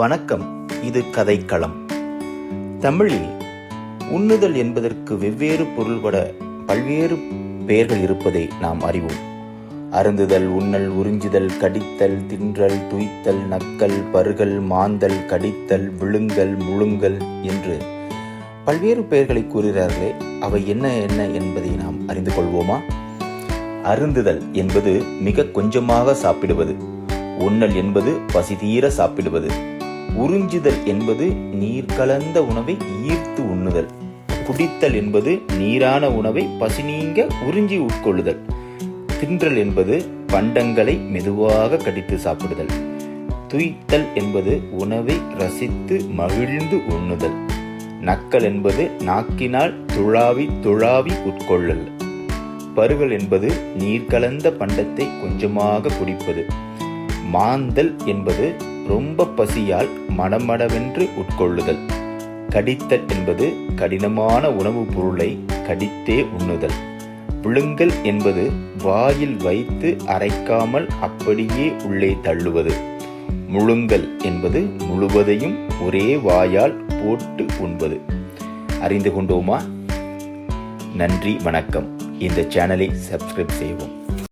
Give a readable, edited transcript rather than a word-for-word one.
வணக்கம். இது கதைக்களம். தமிழில் உண்ணுதல் என்பதற்கு வெவ்வேறு பொருள்பட பல்வேறு பெயர்கள் இருப்பதை நாம் அறிவோம். அருந்துதல், உண்ணல், உறிஞ்சுதல், கடித்தல், தின்றல், துய்த்தல், நக்கல், பருகல், மாந்தல், கடித்தல், விழுங்கல், முழுங்கல் என்று பல்வேறு பெயர்களை கூறுகிறார்களே, அவை என்ன என்ன என்பதை நாம் அறிந்து கொள்வோமா? அருந்துதல் என்பது மிக கொஞ்சமாக சாப்பிடுவது. உண்ணல் என்பது பசி தீர சாப்பிடுவது. உறிஞ்சுதல் என்பது நீர் கலந்த உணவை ஈர்த்து உண்ணுதல். குடித்தல் என்பது நீரான உணவை பசி நீங்க உறிஞ்சி உட்கொள்ளுதல். தின்றல் என்பது பண்டங்களை மெதுவாக கடித்து சாப்பிடுதல். துய்த்தல் என்பது உணவை ரசித்து மகிழ்ந்து உண்ணுதல். நக்கல் என்பது நாக்கினால் துழாவி உட்கொள்ளல். பருகல் என்பது நீர் கலந்த பண்டத்தை கொஞ்சமாக குடிப்பது. மாந்தல் என்பது ரொம்ப பசியால் மடமடவென்று உட்கொள்ளுதல். கடித்தல் என்பது கடினமான உணவுப் பொருளை கடித்தே உண்ணுதல். விழுங்கல் என்பது வாயில் வைத்து அரைக்காமல் அப்படியே உள்ளே தள்ளுவது. முழுங்கல் என்பது முழுவதையும் ஒரே வாயால் போட்டு உண்பது. அறிந்து கொண்டோமா? நன்றி, வணக்கம். இந்த சேனலை சப்ஸ்கிரைப் செய்வோம்.